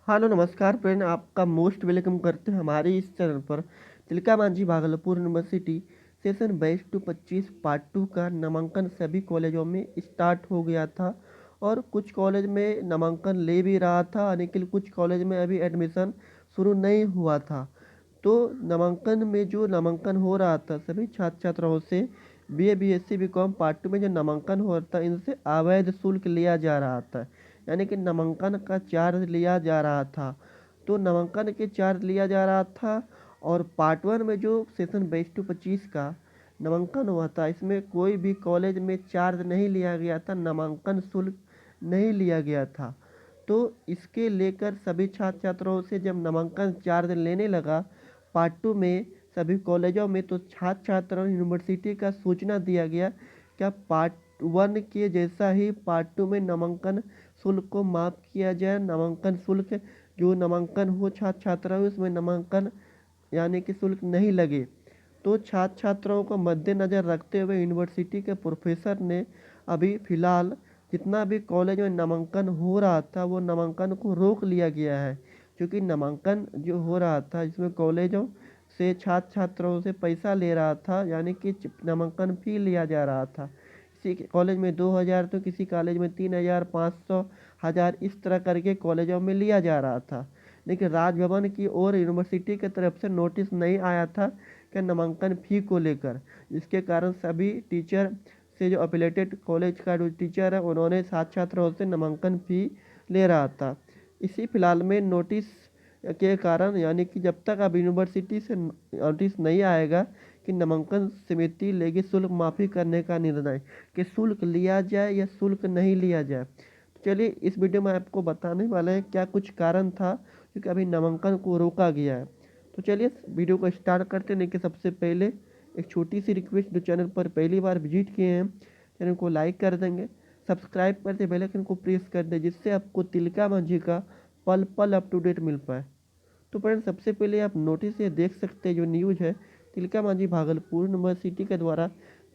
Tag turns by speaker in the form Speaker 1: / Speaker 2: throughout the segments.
Speaker 1: Hello नमस्कार friend, आपका most welcome करते हैं हमारे इस चैनल पर। तिलका मांझी भागलपुर यूनिवर्सिटी सेशन 22 से 25 पार्ट 2 का नामांकन सभी कॉलेजों में स्टार्ट हो गया था और कुछ कॉलेज में नामांकन ले भी रहा था, लेकिन कुछ कॉलेज में अभी एडमिशन शुरू नहीं हुआ था। तो नामांकन में जो नामांकन हो रहा था सभी छात्र छात्राओं से बीए बीएससी बीकॉम पार्ट 2 में जो नामांकन हो रहा था इनसे अवैध शुल्क लिया जा रहा था, यानी कि नामांकन का चार्ज लिया जा रहा था। तो नामांकन के चार्ज लिया जा रहा था और पार्ट 1 में जो सेशन 22 का नामांकन हुआ था इसमें कोई भी कॉलेज में चार्ज नहीं लिया गया था, नामांकन शुल्क नहीं लिया गया था। तो इसके लेकर सभी छात्र छात्राओं से जब नामांकन चार्ज लेने लगा पार्ट 2 में सभी कॉलेजों में, तो छात्र छात्राओं यूनिवर्सिटी का सूचना दिया गया क्या पार्ट 1 के जैसा ही पार्ट 2 में नामांकन शुल्क को माफ़ किया जाए। नामांकन शुल्क जो नामांकन हो छात्र छात्राओं उसमें नामांकन यानी कि शुल्क नहीं लगे। तो छात्र छात्राओं को मद्देनज़र रखते हुए यूनिवर्सिटी के प्रोफेसर ने अभी फ़िलहाल जितना भी कॉलेज में नामांकन हो रहा था वो नामांकन को रोक लिया गया है, क्योंकि नामांकन जो हो रहा था इसमें कॉलेजों से छात्र छात्राओं से पैसा ले रहा था, यानी कि नामांकन फ़ी लिया जा रहा था। किसी कॉलेज में 2000 तो किसी कॉलेज में 3000 500 1000 इस तरह करके कॉलेजों में लिया जा रहा था। लेकिन राजभवन की ओर यूनिवर्सिटी की तरफ से नोटिस नहीं आया था कि नामांकन फ़ी को लेकर, जिसके कारण सभी टीचर से जो अफिलेटेड कॉलेज का जो टीचर है उन्होंने छात्र छात्राओं से नामांकन फ़ी ले रहा था। इसी फिलहाल में नोटिस के कारण, यानी कि जब तक अब यूनिवर्सिटी से नोटिस नहीं आएगा कि नामांकन समिति लेगी शुल्क माफ़ी करने का निर्णय कि शुल्क लिया जाए या शुल्क नहीं लिया जाए। तो चलिए इस वीडियो में आपको बताने वाले हैं क्या कुछ कारण था क्योंकि अभी नामांकन को रोका गया है। तो चलिए वीडियो को स्टार्ट करते हैं। लेकिन सबसे पहले एक छोटी सी रिक्वेस्ट, जो चैनल पर पहली बार विजिट किए हैं चैनल को लाइक कर देंगे, सब्सक्राइब करके बेल आइकन को प्रेस कर दें, जिससे आपको तिलका मांझी का पल पल अप टू डेट मिल पाए। तो फ्रेंड सबसे पहले आप नोटिस ये देख सकते हैं, जो न्यूज़ है तिलका मांझी भागलपुर यूनिवर्सिटी के द्वारा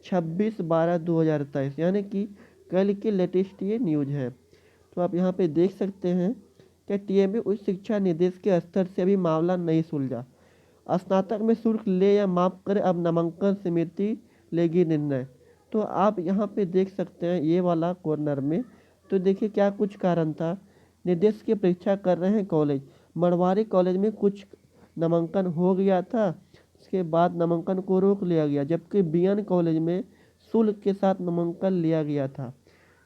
Speaker 1: 26/12/2023 यानी कि कल की लेटेस्ट ये न्यूज़ है। तो आप यहाँ पे देख सकते हैं कि टीएमयू उच्च शिक्षा निदेश के स्तर से अभी मामला नहीं सुलझा। स्नातक में शुल्क ले या माफ़ करे, अब नामांकन समिति लेगी निर्णय। तो आप यहाँ पे देख सकते हैं ये वाला कॉर्नर में। तो देखिए क्या कुछ कारण था। निदेश की परीक्षा कर रहे हैं कॉलेज। मरवाड़ी कॉलेज में कुछ नामांकन हो गया था, इसके बाद नामांकन को रोक लिया गया, जबकि बीएन कॉलेज में शुल्क के साथ नामांकन लिया गया था।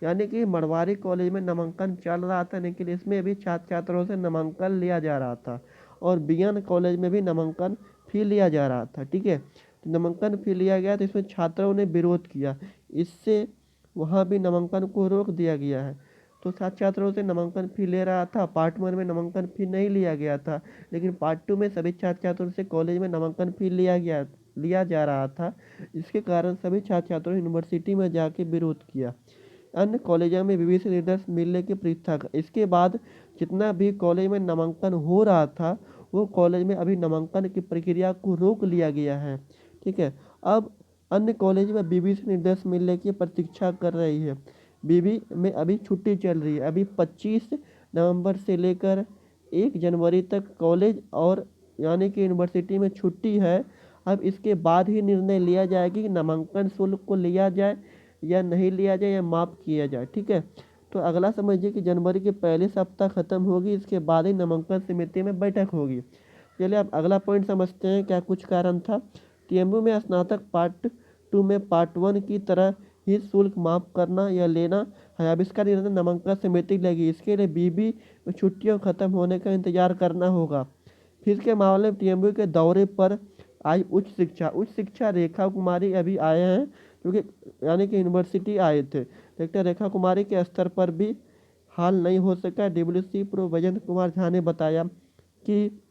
Speaker 1: यानी कि मरवाड़ी कॉलेज में नामांकन चल रहा था, लेकिन इसमें भी छात्र छात्रों से नामांकन लिया जा रहा था और बीएन कॉलेज में भी नामांकन फ़ी लिया जा रहा था। ठीक है, तो नामांकन फ़ी लिया गया तो इसमें छात्रों ने विरोध किया, इससे वहाँ भी नामांकन को रोक दिया गया है। तो छात्र छात्रों से नामांकन फ़ी ले रहा था, पार्ट 1 में नामांकन फ़ी नहीं लिया गया था, लेकिन पार्ट 2 में सभी छात्र छात्रों से कॉलेज में नामांकन फ़ी लिया जा रहा था। इसके कारण सभी छात्र छात्रों ने यूनिवर्सिटी में जाके विरोध किया। अन्य कॉलेजों में विभिन्न लीडर्स मिलने की प्रतीक्षा का, इसके बाद जितना भी कॉलेज में नामांकन हो रहा था वो कॉलेज में अभी नामांकन की प्रक्रिया को रोक लिया गया है। ठीक है, अब अन्य कॉलेज में बीबीसी निर्देश मिलने की प्रतीक्षा कर रही है। बीबी में अभी छुट्टी चल रही है, अभी 25 नवंबर से लेकर 1 जनवरी तक कॉलेज और यानी कि यूनिवर्सिटी में छुट्टी है। अब इसके बाद ही निर्णय लिया जाएगा कि नामांकन शुल्क को लिया जाए या नहीं लिया जाए या माफ़ किया जाए। ठीक है, तो अगला समझिए कि जनवरी के पहले सप्ताह खत्म होगी, इसके बाद ही नामांकन समिति में बैठक होगी। चलिए अब अगला पॉइंट समझते हैं क्या कुछ कारण था। टीएमयू में स्नातक पार्ट 2 में पार्ट 1 की तरह ही शुल्क माफ़ करना या लेना है। अब इसका निर्णय नामांकन समिति लेगी, इसके लिए बीबी में छुट्टियों खत्म होने का इंतजार करना होगा। फिर के मामले में टीएमयू के दौरे पर आई उच्च शिक्षा रेखा कुमारी अभी आए हैं, क्योंकि यानी कि यूनिवर्सिटी आए थे। डॉक्टर रेखा कुमारी के स्तर पर भी हाल नहीं हो सका। डब्ल्यूसी प्रो वैजयंत कुमार झा ने बताया कि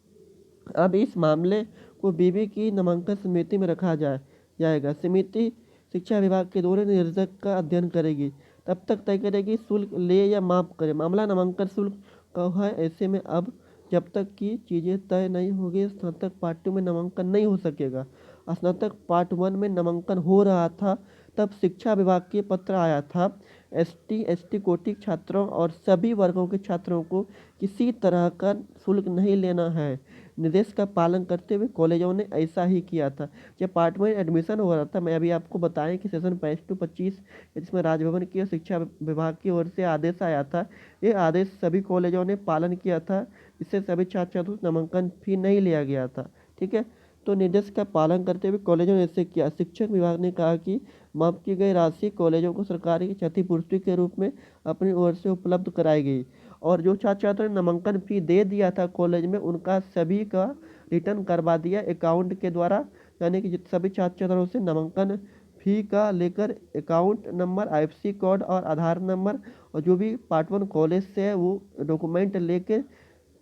Speaker 1: अब इस मामले को बीबी की नामांकन समिति में रखा जाएगा। समिति शिक्षा विभाग के दोनों निर्देशक का अध्ययन करेगी, तब तक तय करेगी शुल्क ले या माफ़ करे। मामला नामांकन शुल्क का है, ऐसे में अब जब तक की चीज़ें तय नहीं होगी स्नातक पार्ट 2 में नामांकन नहीं हो सकेगा। स्नातक पार्ट 1 में नामांकन हो रहा था तब शिक्षा विभाग के पत्र आया था ST कोटि के छात्रों और सभी वर्गों के छात्रों को किसी तरह का शुल्क नहीं लेना है। निर्देश का पालन करते हुए कॉलेजों ने ऐसा ही किया था। जब पार्ट वन एडमिशन हो रहा था, मैं अभी आपको बताएं कि सेशन 22-25 जिसमें राजभवन की और शिक्षा विभाग की ओर से आदेश आया था, ये आदेश सभी कॉलेजों ने पालन किया था। इससे सभी छात्रों से नामांकन फी नहीं लिया गया था। ठीक है, तो निर्देश का पालन करते हुए कॉलेजों ने ऐसे किया। शिक्षक विभाग ने कहा कि माफ की गई राशि कॉलेजों को सरकारी क्षतिपूर्ति के रूप में अपनी ओर से उपलब्ध कराई गई और जो छात्र छात्रों ने नामांकन फी दे दिया था कॉलेज में, उनका सभी का रिटर्न करवा दिया अकाउंट के द्वारा। यानी कि सभी छात्र छात्राओं से नामांकन फी का लेकर अकाउंट नंबर, IFSC कोड और आधार नंबर और जो भी पार्ट वन कॉलेज से है वो डॉक्यूमेंट लेके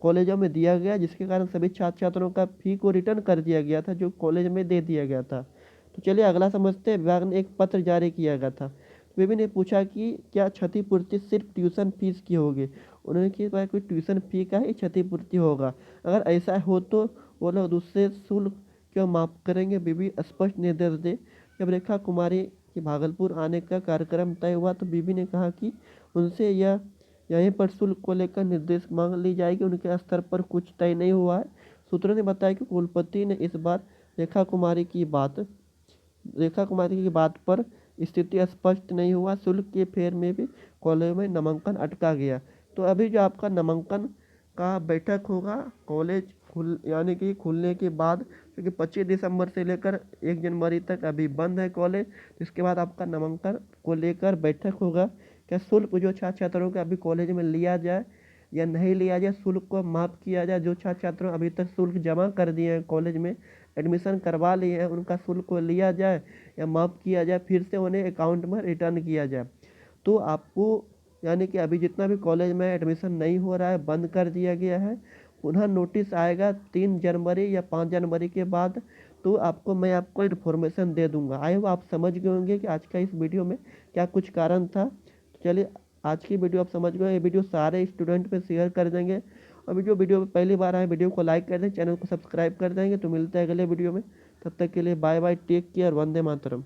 Speaker 1: कॉलेजों में दिया गया, जिसके कारण सभी छात्र छात्रों का फी को रिटर्न कर दिया गया था जो कॉलेज में दे दिया गया था। तो चलिए अगला समझते हैं। विभाग ने एक पत्र जारी किया गया था। विवि ने पूछा कि क्या क्षतिपूर्ति सिर्फ ट्यूशन फीस की होगी। उन्होंने कहा कोई ट्यूशन फी का ही क्षतिपूर्ति होगा। अगर ऐसा हो तो वो लोग दूसरे शुल्क क्यों माफ करेंगे। विवि स्पष्ट निर्देश दे। जब रेखा कुमारी के भागलपुर आने का कार्यक्रम तय हुआ तो विवि ने कहा कि उनसे यहीं पर शुल्क को लेकर निर्देश मांग ली जाएगी। उनके स्तर पर कुछ तय नहीं हुआ है। सूत्रों ने बताया कि कुलपति ने इस बार रेखा कुमारी की बात पर स्थिति स्पष्ट नहीं हुआ। शुल्क के फेर में भी कॉलेज में नामांकन अटका गया। तो अभी जो आपका नामांकन का बैठक होगा कॉलेज यानी कि खुलने के बाद, क्योंकि 25 दिसंबर से लेकर 1 जनवरी तक अभी बंद है कॉलेज, इसके बाद आपका नामांकन को लेकर बैठक होगा। क्या शुल्क जो छात्र छात्रों का अभी कॉलेज में लिया जाए या नहीं लिया जाए, शुल्क को माफ़ किया जाए। जो छात्र छात्रों अभी तक शुल्क जमा कर दिए हैं, कॉलेज में एडमिशन करवा लिए हैं, उनका शुल्क को लिया जाए या माफ़ किया जाए, फिर से उन्हें अकाउंट में रिटर्न किया जाए। तो आपको यानी कि अभी जितना भी कॉलेज में एडमिशन नहीं हो रहा है, बंद कर दिया गया है। पुनः नोटिस आएगा 3 जनवरी या 5 जनवरी के बाद, तो मैं आपको इन्फॉर्मेशन दे दूंगा। आई होप आप समझ गए होंगे कि आज का इस वीडियो में क्या कुछ कारण था। तो चलिए आज की वीडियो आप समझ गए। ये वीडियो सारे स्टूडेंट पे शेयर कर देंगे। अभी जो वीडियो पहली बार आए वीडियो को लाइक कर दें, चैनल को सब्सक्राइब कर देंगे। तो मिलते हैं अगले वीडियो में, तब तक के लिए bye bye, take care, Vande Mataram.